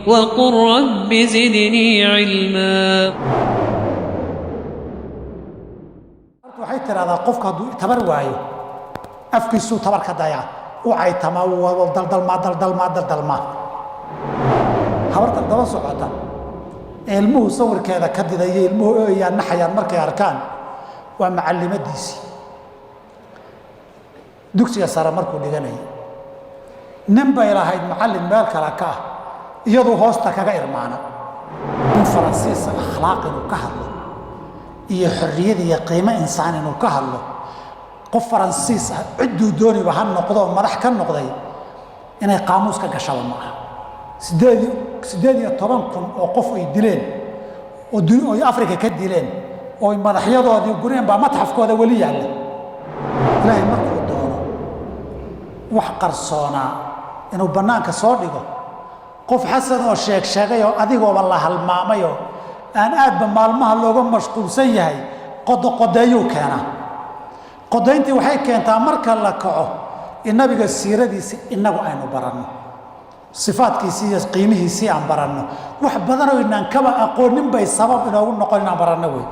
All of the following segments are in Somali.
وقل رب زدني علما. waxay tiraahdaa qofka hadduu tabar waayo afkiisu tabar ka daya u caytama daldalma habarta daba socota ilmuhu sawirkeeda ka didaya ilmuhu ay naxayaan markay arkaan waa macallimadiisi dugsiga sare markuu dhiganay nin bay lahayd macallin meel kale ka iyadoo hoosta kaga irmaana in faransiis akhlaaq inuu ka hadlo iyo xorriyad iyo qiimo insaan inuu ka hadlo qof faransiis ah ciduu dooniba ha noqdo madax ka noqday inay qaamuus ka gashaba ma aha 18 oo qof ay dileen oo Afrika ka dileen oo madaxyadoodii gureen baa matxafkooda wali yaalla ilaahay markuu doono wax qarsoona inuu banaanka soo dhigo qof xasan oo sheegay oo adigooba la halmaamayo aan aadba maalmaha looga mashquulsan yahay qodoqodeeyuu keenaa qodayntii waxay keentaa marka la kaco in nabiga siiradiisa inagu aynu baranno sifaadkiisa iyo qiimihiisa aan baranno wax badan oo inaan kaba aqoonin bay sabab inoogu noqon inaan baranno way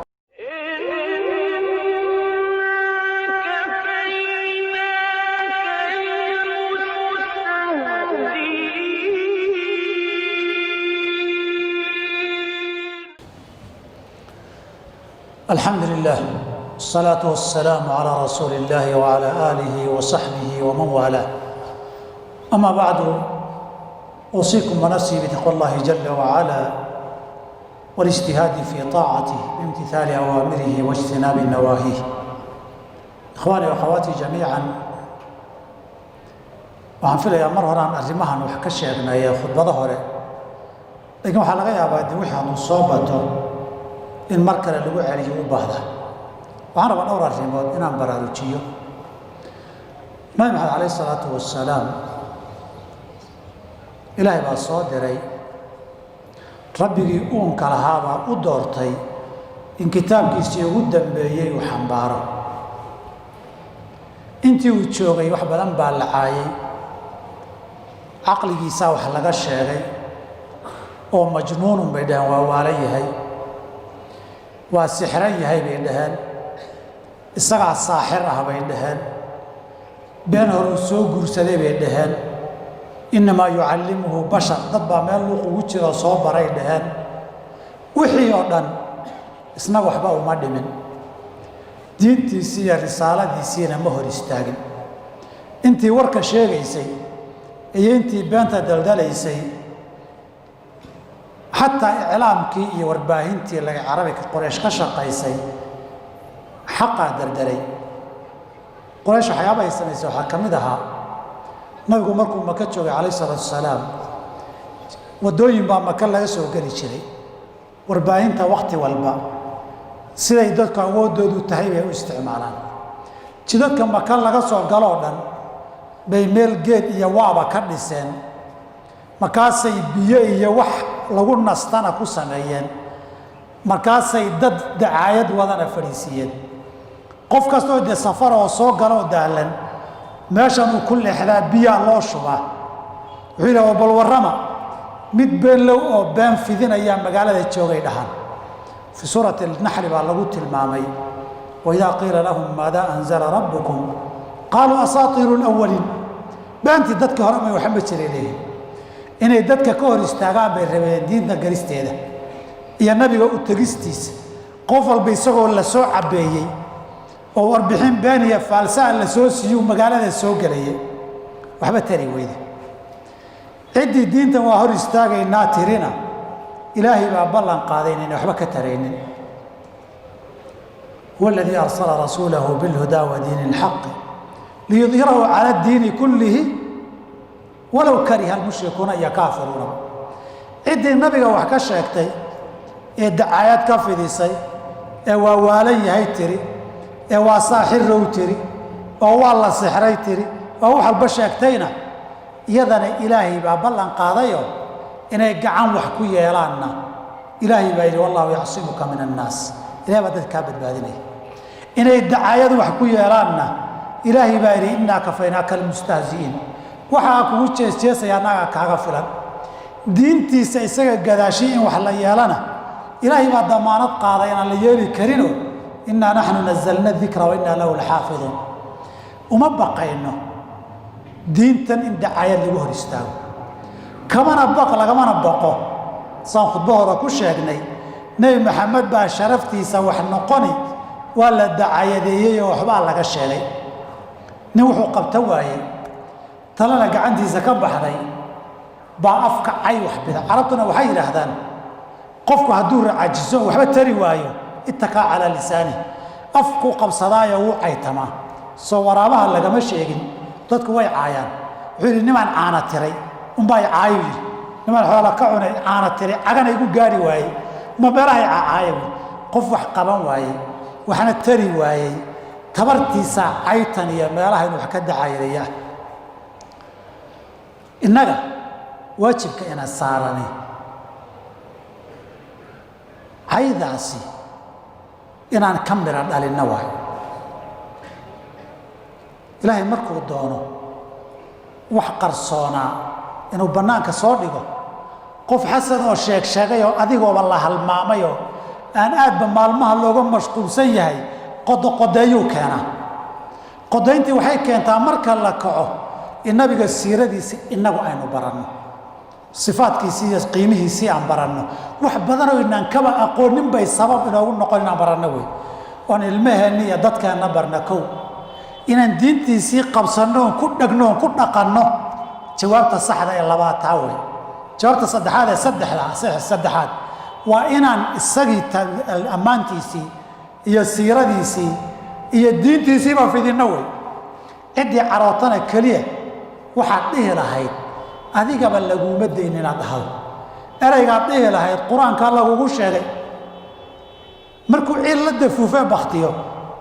الحمد لله الصلاة والسلام على رسول الله وعلى آله وصحبه ومن والاه أما بعد أوصيكم ونفسي بتقوى الله جل وعلا والاجتهاد في طاعته بامتثال أوامره واجتناب نواهيه إخواني وأخواتي جميعا waxaan filayaa mar hore aan arrimahan wax ka sheegnay khudbada hore laakiin waxaa laga yaabaa in wixii aanu soo bato in mar kale lagu celiyo u baahda waxaan rabaa dhowr arrimood inaan baraarujiyo nabi maxamed calayhi salaatu wasalaam ilaahay baa soo diray rabbigii uunka lahaabaa u doortay in kitaabkiisii ugu dambeeyey uu xambaaro intii uu joogay wax badan baa la caayay caqligiisaa wax laga sheegay oo majnuunun bay dhaheen waa waalan yahay waa sixran yahay bay dhaheen isagaa saaxir ah bay dhaheen been hore uu soo guursaday bay dhaheen innamaa yucallimuhu bashar dad baa meel luuq ugu jiro soo baray dhaheen wixii oo dhan isna waxba uma dhimin diintiisii iyo risaaladiisiina ma hor istaagin intii warka sheegaysay iyo intii beenta daldalaysay xataa iclaamkii iyo warbaahintii laga carabika qoraysh ka shaqaysay xaqaa dardaray qoraysh waxyaaba ay samaysay waxaa ka mid ahaa nabigu markuu maka joogay calayhi salaatu wasalaam waddooyin baa maka laga soo geli jiray warbaahinta wakhti walba siday dadku awooddoodu tahay bay u isticmaalaan jidadka maka laga soo galoo dhan bay meel geed iyo waaba ka dhiseen markaasay biyo iyo wax lagu nastana ku sameeyeen markaasay dad dacaayad wadana fadhiisiiyeen qof kastoo dee safar oo soo gala oo daalan meeshan uu ku leexdaa biyaa loo shubaa wuxuu yidhaha bal warrama mid been low oo been fidinaya magaalada joogay dhahan fi suurati alnaxli baa lagu tilmaamay waidaa qiila lahum maadaa anzala rabbukum qaaluu asaatiiru lawaliin beentii dadkii hore may waxba jiray leeyihin inay dadka ka hor istaagaan bay rabeen diinta garisteeda iyo nabiga u tegistiisa qof walba isagoo la soo cabeeyey oo warbixin been iyo faalsaa la soo siiyuu magaalada soo gelayay waxba tari weyde ciddii diintan waa hor istaagaynaa tirina ilaahay baa ballan qaaday inayna waxba ka taraynin huwa aladii arsala rasuulahu bilhudaa wa diini alxaqi liyudhirahu cala addiini kullihi walow kariha almushrikuuna iyo kaafiruuna ciddii nabiga wax ka sheegtay ee dacaayad ka fidisay ee waa waalan yahay tiri ee waa saaxirow tiri oo waa la sixray tiri oo wax walba sheegtayna iyadana ilaahay baa ballan qaadayo inay gacan wax ku yeelaanna ilaahay baa yidhi wallahu yacsimuka min annaas ilahay baa dadka kaa badbaadinaya inay dacaayad wax ku yeelaanna ilaahay baa yidhi innaa kafaynaaka almustahzi'iin waxaa kugu jeesjeesaya annagaa kaaga filan diintiisa isaga gadaashii in wax la yeelana ilaahay baa damaanad qaaday inaan la yeeli karinoo innaa naxnu nazalna dikra wa innaa lahu laxaafiduun uma baqayno diintan in dacayad lagu hor istaago lagamana baqo saan khudbahooda ku sheegnay nebi maxamed baa sharaftiisa wax noqoni waa la dacayadeeyey oo waxbaa laga sheegay nin wuxuu qabta waayey talana gacantiisa ka baxday baa afka cay wax bida carabtuna waxay yidhaahdaan qofku hadduu racajiso waxba tari waayo ittakaa calaa lisaani afkuu qabsadaayo wuu caytamaa soo waraabaha lagama sheegin dadku way caayaan wuxuu yidhi nimaan caana tiray unbaa caayo yidhi nimaan xoola ka cunay caana tiray cagana igu gaari waayey ma meelahay caaya qof wax qaban waayey waxna tari waayey tabartiisa caytan iyo meelaha inuu wax ka dacayadeeya innaga waajibka ina saarani caydaasi inaan ka mira dhalinna waayo ilaahay markuu doono wax qarsoonaa inuu bannaanka soo dhigo qof xasan oo sheegayoo adigooba la halmaamayoo aan aadba maalmaha looga mashquulsan yahay qodoqodeeyuu keenaa qodayntii waxay keentaa marka la kaco in nabiga siiradiisi innagu aynu baranno sifaadkiisii iyo qiimihiisii aan baranno wax badanoo inaan kaba aqoonin bay sabab inoogu noqon inaan baranno wey oon ilmaheenni iyo dadkeenna barna kow inaan diintiisii qabsanno oon ku dhegno oon ku dhaqanno jawaabta saxda ee labaad taa wey jawaabta saddexaad ee saddexaad waa inaan isagii ammaantiisii iyo siiradiisii iyo diintiisiiba fidinno wey ciddii carootana keliya waxaad dhihi lahayd adigaba laguuma dayn inaad dhahdo eraygaad dhihi lahayd qur-aankaa lagugu sheegay markuu ciil la dafuufee baktiyo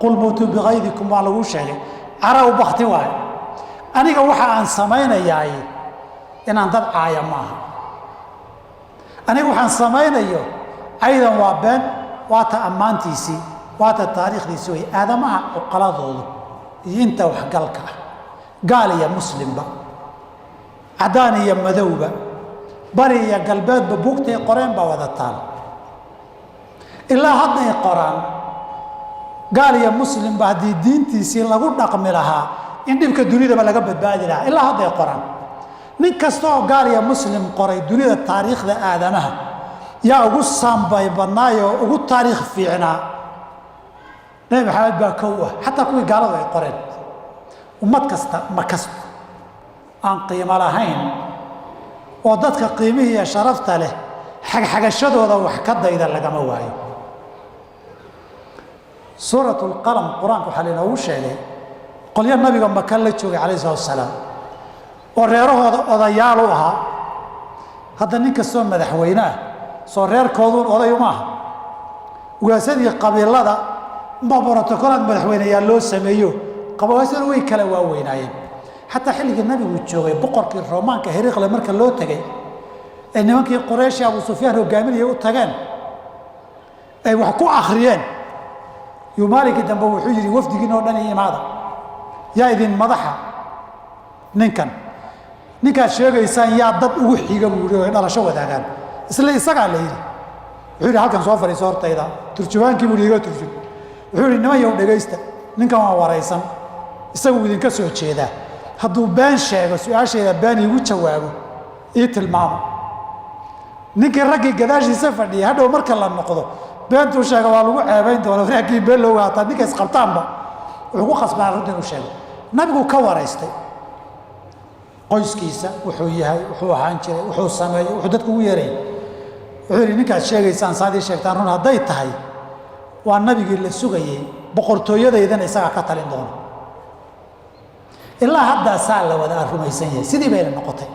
qul muutuu bikaydikum waa laguu sheegay cara u bakti waayo aniga waxa aan samaynayaay inaan dad caaya maaha aniga waxaan samaynayo caydan waa been waata ammaantiisii waata taariikhdiisii way aadamaha cuqaladoodu iyo inta waxgalka ah gaal iyo muslimba caddaan iyo madowba bari iyo galbeedba buugtay qoreen baa wada taal ilaa hadday qoraan gaal iyo muslimba haddii diintiisii lagu dhaqmi lahaa in dhibka dunidaba laga badbaadi lahaa ilaa hadday qoraan nin kasta oo gaal iyo muslim qoray dunida taariikhda aadamaha yaa ugu saambay badnaayoo ugu taariikh fiicnaa nebi maxamed baa kow ah xataa kuwii gaaladu ay qoreen ummad kasta ma kasta aan qiimo lahayn oo dadka qiimihii iyo sharafta leh xagxagashadooda wax ka dayda lagama waayo suurat lqalam qur-aanka waxaa lainoogu sheegay qolyo nabiga maka la joogay calayhi salatu wasalaam oo reerahooda odayaal u ahaa hadda nin kastoo madaxweyne ah soo reerkooduun oday uma aha ugaasadii qabiilada umbaa brotocolaad madaxweyneyaa loo sameeyo qabawaasana way kala waaweynaayeen xataa xilligii nabigu joogay boqorkii roomaanka heriqle marka loo tegay ee nimankii qurayshi abu sufyaan hogaaminaya u tageen ay wax ku akhriyeen yuu maalinkii dambe wuxuu yidhi wafdigiin oo dhan io imaada yaa idin madaxa ninkaad sheegaysaan yaa dad ugu xiga buu yidhi oo ay dhalasho wadaagaan isla isagaa la yidhi wuxuu yidhi halkan soo fadhiiso hortayda turjubaankii buu iga turjub wuxuu yidhi niman yow dhegaysta ninkan waa waraysan isaguu idinka soo jeedaa hadduu been sheego su-aashayda been iigu jawaabo ii tilmaamo ninkii raggii gadaashiisa fadhiyay hadhow marka la noqdo beentuu sheega waa lagu ceebayn doona wanaagii been looga hataa ninka isqabtaanba wuxuu ku khasbanaa runta inuu sheego nabigu ka waraystay qoyskiisa wuxuu yahay wuxuu ahaan jiray wuxuu sameeyey wuxuu dadku ugu yeerayay wuxuu yidhi ninkaad sheegaysaan saad ii sheegtaan run hadday tahay waa nabigii la sugayey boqortooyadaydana isagaa ka talin doona ilaa haddaa saa la wada rumaysan yahay sidii bayna noqotay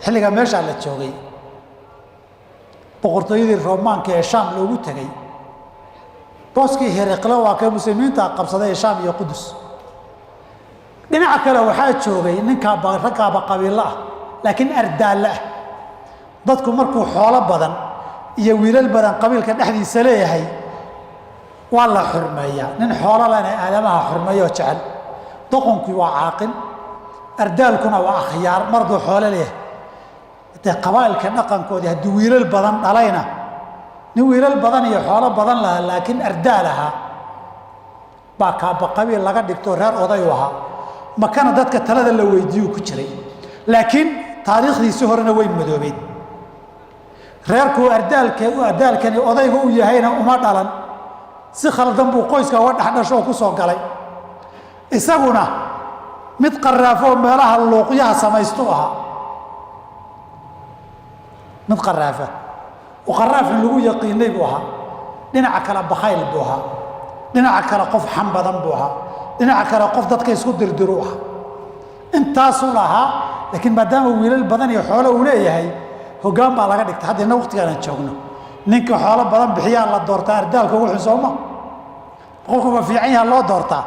xilligaa meeshaa la joogay boqortooyadii roomaanka ee shaam loogu tegey booskii heriqle waa kay muslimiinta qabsaday ee shaam iyo qudus dhinaca kale waxaa joogay ninkaa raggaaba qabiilo ah laakiin ardaalle ah dadku markuu xoolo badan iyo wiilal badan qabiilka dhexdiisa leeyahay waa la xurmeeyaa nin xoolo lena aadamaha xurmeeyoo jecel doqonkii waa caaqil ardaalkuna waa akhyaar marduu xoolo leeyahay intee qabaa'ilka dhaqankoodii haddii wiilal badan dhalayna nin wiilal badan iyo xoolo badan lahaa laakiin ardaal ahaa baa kaaba qabiil laga dhigto reer oday u ahaa makana dadka talada la weydiiyuu ku jiray laakiin taariikhdiisii horena way madoobeen reerkuu ardaalkani odayga u yahayna uma dhalan si khaldan buu qoyska uga dhexdhasho oo ku soo galay isaguna mid qaraafo oo meelaha luuqyaha samaystu ahaa mid qaraafa oo qaraafin lagu yaqiinay buu ahaa dhinaca kale bakhayl buu ahaa dhinaca kale qof xam badan buu ahaa dhinaca kale qof dadka isku dirdiru ahaa intaasuu lahaa laakiin maadaama wiilal badan iyo xoolo uu leeyahay hoggaan baa laga dhigtay haddayna waqtigaan aan joogno ninka xoolo badan bixiyaa la doortaa ardaalka ugu xusooma qofka ma fiican yaha loo doortaa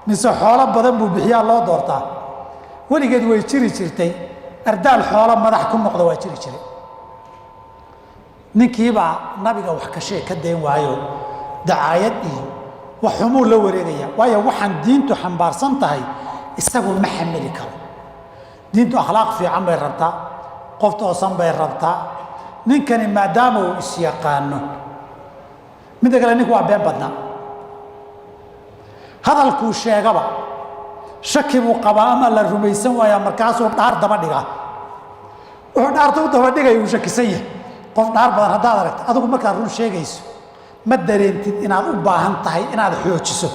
mise xoolo badan buu bixiyaa loo doortaa weligeed way jiri jirtay ardaal xoolo madax ku noqda waa jiri jiray ninkiibaa nabiga wax kashee ka dayn waayo dacaayad iyo wax xumuu la wareegaya waayo waxaan diintu xambaarsan tahay isagu ma xamili karo diintu akhlaaq fiican bay rabtaa qof toosan bay rabtaa ninkani maadaama uu isyaqaano midda kale ninku waa been badnaa hadalkuu sheegaba shaki buu qabaa ama la rumaysan waayaa markaasuu dhaar daba dhigaa wuxuu dhaarta u daba dhigaya uu shakisan yahay qof dhaar badan haddaad aragto adigu markaad run sheegayso ma dareentid inaad u baahan tahay inaad xoojiso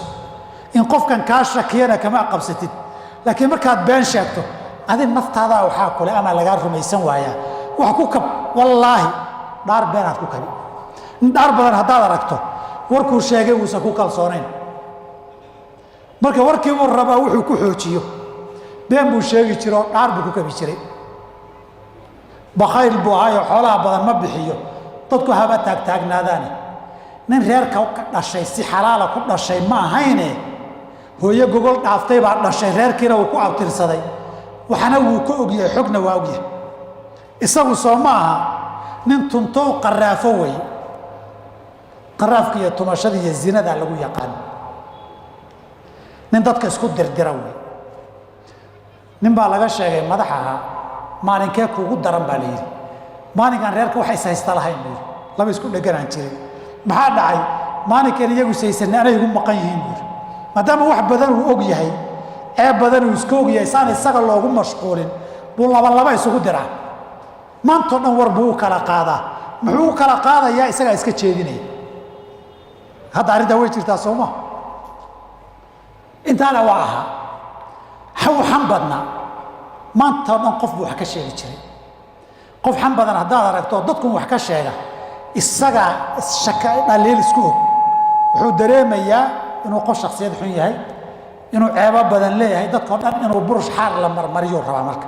in qofkan kaa shakiyana kama qabsatid laakiin markaad been sheegto adin naftaadaa waxaa kule ama lagaa rumaysan waayaa wax ku kab wallaahi dhaar beenaad ku kabi dhaar badan haddaad aragto warkuu sheegay uusan ku kalsoonayn marka warkii uu rabaa wuxuu ku xoojiyo been buu sheegi jiro dhaar buu ku kabi jiray bakhayl buu ahaayo xoolaha badan ma bixiyo dadku haba taagtaagnaadaane nin reerka ka dhashay si xalaala ku dhashay ma ahayne hooyo gogol dhaaftay baa dhashay reerkiina uu ku abtirsaday waxana wuu ka ogyahay xogna waa ogyahay isagu soo ma aha nin tuntoo qaraafo wey qaraafka iyo tumashada iyo zinada lagu yaqaan nin dadka isku dirdira wey nin baa laga sheegay madax ahaa maalinkee kuugu daran baa la yidhi maalinkan reerka waxa is haysta lahayn buu yidhi laba isku dheganaan jiray maxaa dhacay maalinkan iyagu saysanay anay igu maqan yihiin buu yidhi maadaama wax badan uu og yahay ceeb badan uu iska og yahay saan isaga loogu mashquulin buu laba isugu diraa maantoo dhan war buu u kala qaadaa muxuu u kala qaadayaa isagaa iska jeedinaya hadda arrintaa way jirtaa soo ma intaana waa ahaa waxan badnaa maantoo dhan qof buu wax ka sheegi jiray qof xan badan haddaad aragto dadkun wax ka sheega isagaa dhaliil isku og wuxuu dareemayaa inuu qof shaksiyad xun yahay inuu ceebo badan leeyahay dadkoo dhan inuu burush xaar la marmariyuu rabaa marka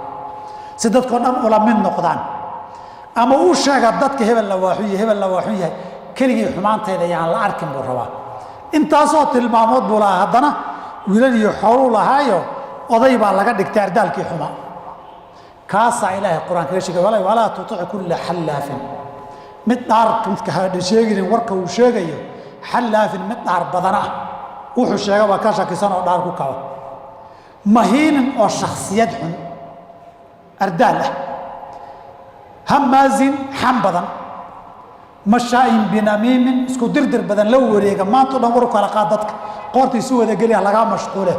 si dadkoo dhan ula mid noqdaan ama uu sheega dadka hebelna waa xun yahay hebelna waa xun yahay keligii xumaanteeda yaan la arkin buu rabaa intaasoo tilmaamood buu lahaa haddana wiilal iyo xooluu lahaayo oday baa laga dhigtay ardaalkii xumaa kaasaa ilaahay qur-aanka kaga sheegay walaa tutic kulla xallaafin mid dhaar midka hadha sheeginin warka uu sheegayo xallaafin mid dhaar badan ah wuxuu sheegaba ka shakisan oo dhaar ku kaba mahiinin oo shaksiyad xun ardaal ah hamaazin xam badan mashaayin binamiimin isku dirdir badan la wareega maantao dhan war kala qaad dadka qoortiisu wadageliya lagaa mashquule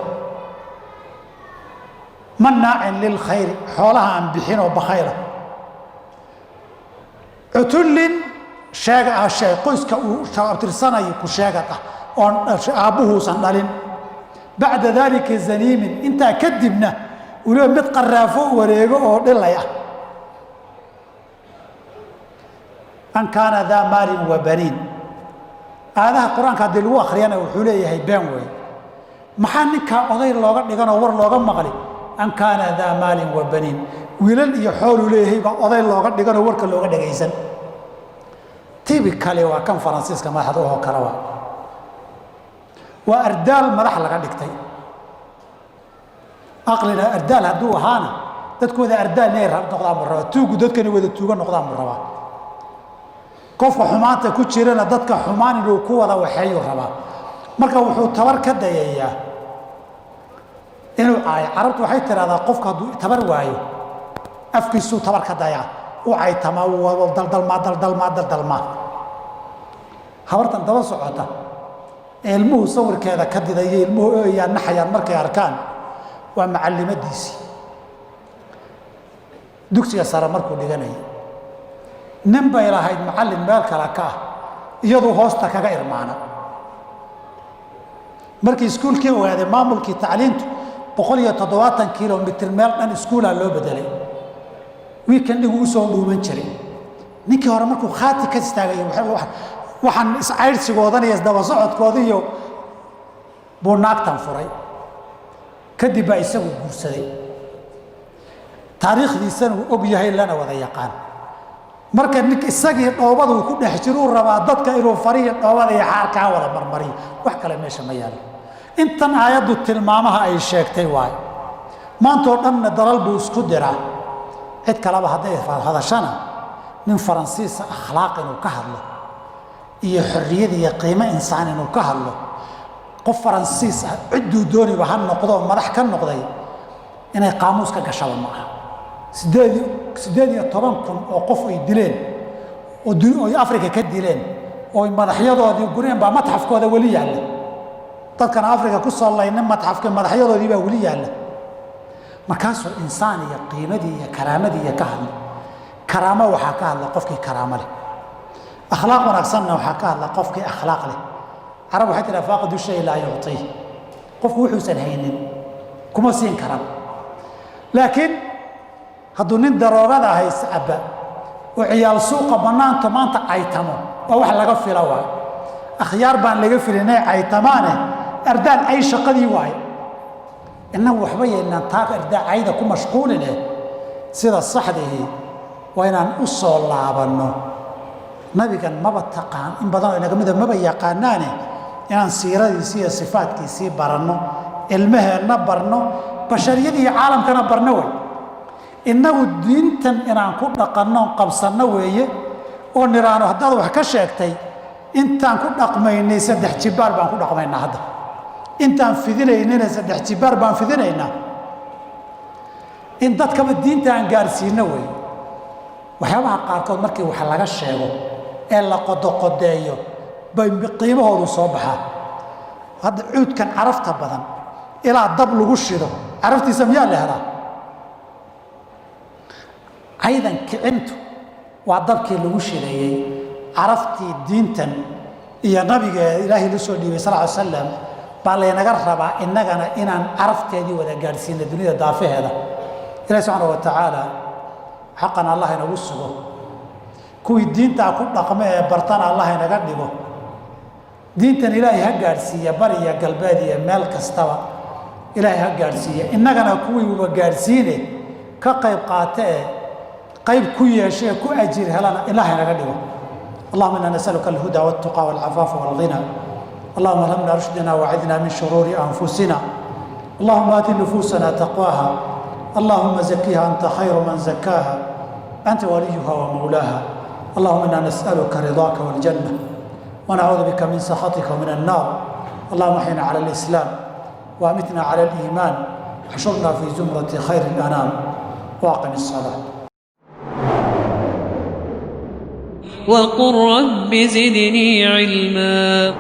manaacin lilkhayri xoolaha aan bixin oo bakhayla cutullin sheega ah qoyska uu abtirsanayo ku sheegad ah oon aabbuhuusan dhalin bacda daalika zaniimin intaa kadibna weliba mid qaraafo wareego oo dhilay ah an kaana daa maalin wa baniin aadaha qur-aanka haddii lagu akhriyana wuxuu leeyahay been wey maxaa ninkaa oday looga dhiganoo war looga maqli an kaana daa maalin wa baniin wiilal iyo xooluu leeyahay baa oday looga dhiganoo warka looga dhagaysan tibi kale waa kan faransiiska madaxda oo kaleba waa ardaal madax laga dhigtay aqlina ardaal hadduu ahaana dadkooda ardaal inay noqdaan buu rabaa tuugu dadkani wada tuuga noqdaan buu rabaa qofka xumaanta ku jirana dadka xumaan inuu ku wada waxeeyuu rabaa marka wuxuu tabar ka dayayaa inuu caayo carabtu waxay tidhahdaa qofka hadduu tabar waayo afkiisuu tabar ka dayaa u caytama daldalmaa habartan daba socota ee ilmuhu sawirkeeda ka didaya ilmuhu ooyaan naxayaan markay arkaan waa macallimadiisii dugsiga sare markuu dhiganayay nin bay lahayd macallin meel kale ka ah iyaduu hoosta kaga irmaana markii iskuulkii ogaaday maamulkii tacliintu 170 kilomitir meel dhan iskuulaa loo bedelay wiikandigu u soo dhuuman jiray ninkii hore markuu khaati ka istaagay waxaan iscayrsigoodan iyo isdaba socodkooda iyo buu naagtan furay kadib baa isagu guursaday taariikhdiisana uu og yahay lana wada yaqaan marka ninka isagii dhoobada uu ku dhex jiro uu rabaa dadka inuu fariyo dhoobada iyo xaarkaa wada marmariyo wax kale meesha ma yaalo intan aayaddu tilmaamaha ay sheegtay waayo maantoo dhanna dalal buu isku diraa cid kaleba hadday hadashana nin faransiisa akhlaaq inuu ka hadlo iyo xorriyad iyo qiimo insaan inuu ka hadlo qof faransiis ah cidduu dooniba ha noqdo madax ka noqday inay qaamuus ka gashaba ma aha 18 kun oo qof ay dileen oo Afrika ka dileen oo madaxyadoodii gureen baa matxafkooda wali yaalla dadkan Afrika ku soo laynay matxafka madaxyadoodii baa wali yaalla markaasoo insaan iyo qiimadii iyo karaamadii iyo ka hadla karaamo waxaa ka hadla qofkii karaamo leh akhlaaq wanaagsanna waxaa ka hadla qofkii akhlaaq leh carab waxay tiraa faaqidu shay laa yuctii qofku wuxuusan haynin kuma siin karaan laakiin hadduu nin daroogada haysa abba oo ciyaal suuqa bannaanta maanta caytamo waa wax laga fila waayo akhyaar baan laga filinay caytamaane ardaan ay shaqadii waayo innagu waxba yeelnaan taaka ardaa cayda ku mashquuline sida saxdihii waa inaan u soo laabanno nabigan maba taqaan in badan oo inaga mida maba yaqaanaane inaan siiradiisii iyo sifaadkiisii baranno ilmaheenna barno bashariyadii iyo caalamkana barno wey innagu diintan inaan ku dhaqanno qabsanno weeye oo niraano haddaad wax ka sheegtay intaan ku dhaqmaynay 3 jibaar baan ku dhaqmaynaa hadda intaan fidinaynayna 3 jibaar baan fidinaynaa in dadkaba diinta aan gaarsiino wey waxyaabaha qaarkood markii wax laga sheego ee la qodoqodeeyo bay qiimahoodu soo baxaa hadda cuudkan carafta badan ilaa dab lagu shido caraftiisa miyaa la helaa aydan kicintu waa dabkii lagu shideeyey caraftii diintan iyo nabiga ilaahay la soo dhiibay sallallahu alayhi wasallam baa laynaga rabaa innagana inaan carafteedii wada gaarsiino dunida daafaheeda ilaahay subhanahu wa ta'ala xaqan allah inagu sugo kuwii diinta ku dhaqma ee bartana allah inaga dhigo diintan ilaahay ha gaarsiiya bariya galbeed iyo meel kastaba ilaahay ha gaarsiiya innagana kuwii uba gaarsiine ka qayb qaatee qayb ku yeeshay ku ajir helana ilaahay naga dhigo اللهم إنا نسألك الهدى والتقى والعفاف والغنى اللهم ألهمنا رشدنا وعذنا من شرور أنفسنا اللهم آت نفوسنا تقواها اللهم زكيها أنت خير من زكاها أنت وليها ومولاها اللهم إنا نسألك رضاك والجنة ونعوذ بك من سخطك ومن النار اللهم احينا على الإسلام وأمتنا على الإيمان احشرنا في زمرة خير الأنام وأقم الصلاة وقل رب زدني علما